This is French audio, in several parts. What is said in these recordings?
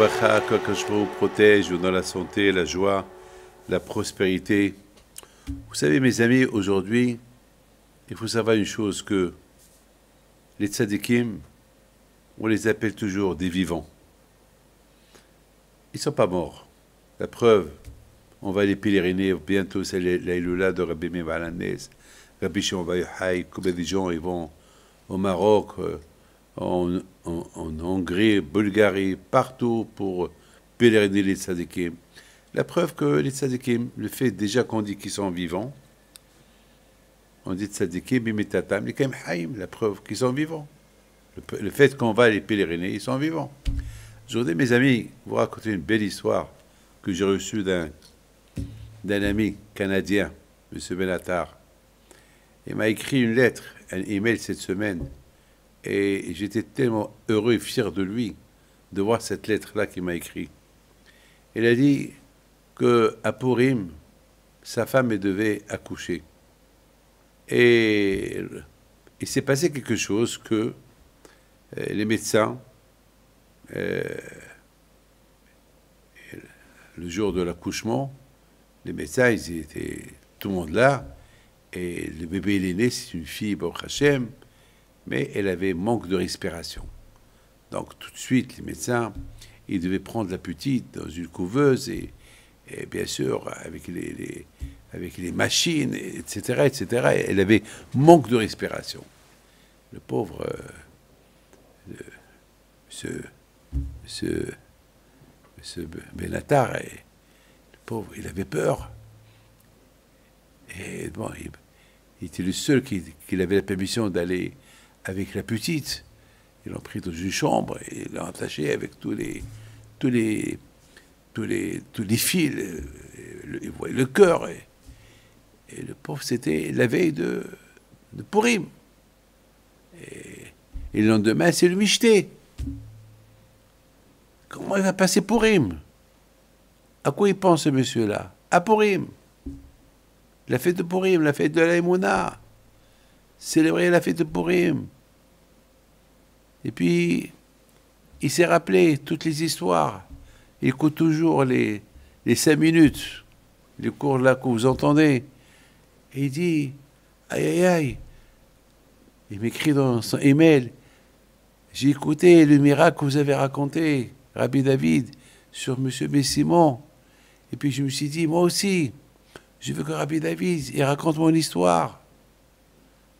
Revacha, que je vous protège dans la santé, la joie, la prospérité. Vous savez, mes amis, aujourd'hui, il faut savoir une chose, que les tzadikim, on les appelle toujours des vivants. Ils ne sont pas morts. La preuve, on va les pèleriner bientôt, c'est l'Aïloula de Rabbi Meir Balanès, Rabbi Shimon Bar Yochai, combien de gens ils vont au Maroc, en Hongrie, Bulgarie, partout pour pèleriner les tzadikim. La preuve que les tzadikim, le fait déjà qu'on dit qu'ils sont vivants, on dit tzadikim, bimitatam, les kaim haïm, la preuve qu'ils sont vivants. Le fait qu'on va les pèleriner, ils sont vivants. Je voudrais, mes amis, vous raconter une belle histoire que j'ai reçue d'un ami canadien, M. Benatar. Il m'a écrit une lettre, un email cette semaine, et j'étais tellement heureux et fier de lui, de voir cette lettre-là qu'il m'a écrite. Il a dit qu'à Purim, sa femme devait accoucher. Et il s'est passé quelque chose que les médecins, le jour de l'accouchement, les médecins, ils étaient tout le monde là, et le bébé, il est né, c'est une fille, Baruch Hashem, mais elle avait manque de respiration. Donc tout de suite, les médecins, ils devaient prendre la petite dans une couveuse, et bien sûr, avec les machines, etc., etc., elle avait manque de respiration. Le pauvre, monsieur Benatar, le pauvre, il avait peur. Et bon, il était le seul qui avait la permission d'aller avec la petite. Ils l'ont pris dans une chambre et l'ont attaché avec tous les fils, le cœur. Et le pauvre, c'était la veille de Purim. Et le lendemain, c'est le Michté. Comment il va passer Purim? À quoi il pense, ce monsieur-là? À Purim. La fête de Purim, la fête de la Emouna. Célébrer la fête de Purim. Et puis, il s'est rappelé toutes les histoires. Il écoute toujours les 5 minutes, les cours là que vous entendez. Et il dit, aïe, aïe, aïe. Il m'écrit dans son email, j'ai écouté le miracle que vous avez raconté, Rabbi David, sur M. Bessimon. Et puis je me suis dit, moi aussi, je veux que Rabbi David, il raconte mon histoire.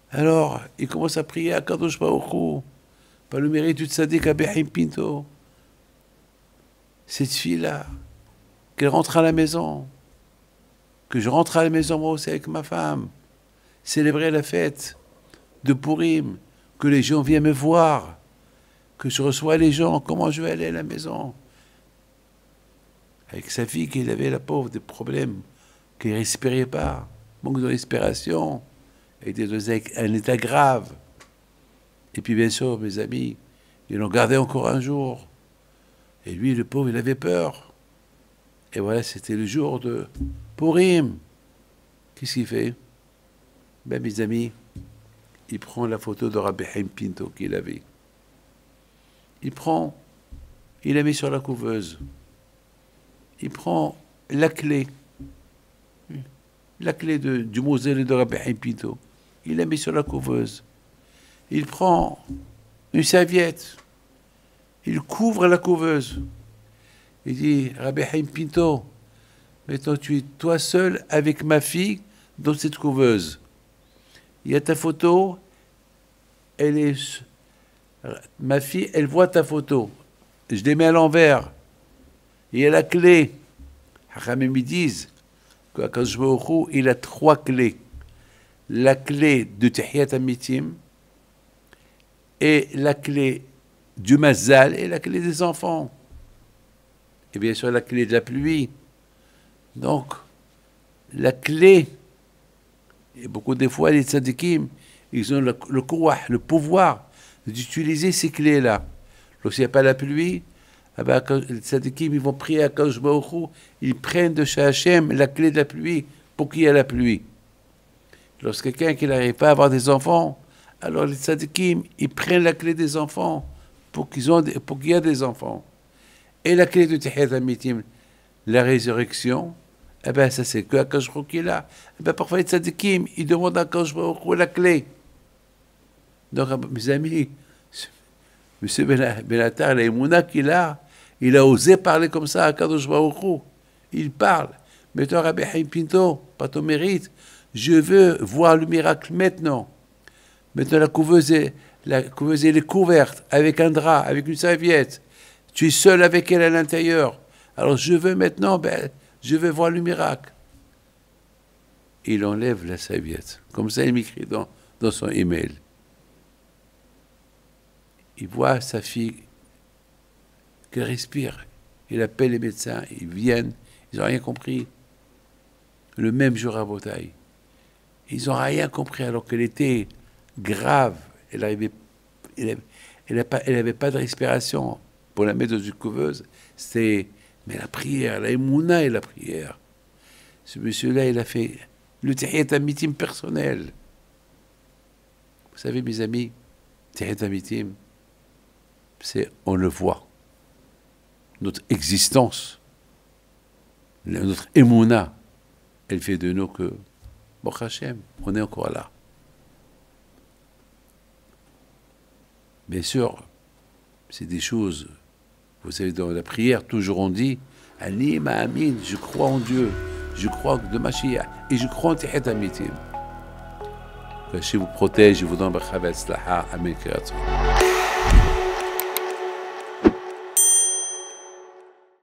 Alors, il commence à prier à Kadosh Baruch Hu, par le mérite du tzaddik Abraham Pinto. Cette fille-là, qu'elle rentre à la maison, que je rentre à la maison moi aussi avec ma femme, célébrer la fête de Purim, que les gens viennent me voir, que je reçois les gens, comment je vais aller à la maison. Avec sa fille, qu'il avait, la pauvre, des problèmes, qu'il ne respirait pas, manque de respiration, et était dans un état grave. Et puis bien sûr, mes amis, ils l'ont gardé encore un jour. Et lui, le pauvre, il avait peur. Et voilà, c'était le jour de Purim. Qu'est-ce qu'il fait? Ben, mes amis, il prend la photo de Rabbi Haim Pinto qu'il avait. Il la met sur la couveuse. Il prend la clé du mausolée de Rabbi Haim Pinto. Il la met sur la couveuse. Il prend une serviette. Il couvre la couveuse. Il dit, Rabbi Haim Pinto, maintenant tu es toi seul avec ma fille dans cette couveuse. Il y a ta photo, ma fille, elle voit ta photo. Je les mets à l'envers. Il y a la clé. Hachamim me disent qu'Akadosh Baruch Hu, il a 3 clés. La clé de Tehiyat Amitim, et la clé du Mazal, et la clé des enfants. Et bien sûr, la clé de la pluie. Donc, la clé, et beaucoup de fois, les tzadikim, ils ont le pouvoir d'utiliser ces clés-là. Lorsqu'il n'y a pas la pluie, les tzadikim, ils vont prier à Kadosh Baruch Hu, ils prennent de chez Hachem la clé de la pluie pour qu'il y ait la pluie. Lorsque quelqu'un qui n'arrive pas à avoir des enfants, alors les tzadikim, ils prennent la clé des enfants pour qu'il y ait des enfants. Et la clé de Tahiyat al-Mitim, la résurrection, eh ben ça c'est que Akadosh Baruch Hu qui est là. Eh ben parfois les tzadikim, ils demandent à Akadosh Baruch Hu la clé. Donc mes amis, M. Benatar, l'Emouna qu'il a, il a osé parler comme ça à Akadosh Baruch Hu. Il parle. Mais toi, Rabbi Haïm Pinto, pas ton mérite, je veux voir le miracle maintenant. Maintenant la couveuse elle est couverte avec un drap, avec une serviette. Tu es seul avec elle à l'intérieur. Alors je veux maintenant, je veux voir le miracle. Il enlève la serviette. Comme ça, il m'écrit dans son email. Il voit sa fille qu'elle respire. Il appelle les médecins, ils viennent, ils n'ont rien compris. Le même jour à Botaï. Ils n'ont rien compris alors qu'elle était grave. Elle n'avait pas de respiration pour la mettre dans une couveuse. Mais la prière, la émouna et la prière. Ce monsieur-là, il a fait le Tahiyat al-Mitim personnel. Vous savez, mes amis, Tahiyat al-Mitim, on le voit. Notre existence, notre émouna, elle fait de nous que, bon Hachem, on est encore là. Bien sûr, c'est des choses, vous savez, dans la prière, toujours on dit, Ani ma'amin, je crois en Dieu, je crois de Mashiach, et je crois en Tahiyat al-Mitim. Que Hachem vous protège, je vous donne Bachav Atzlaha, Amen.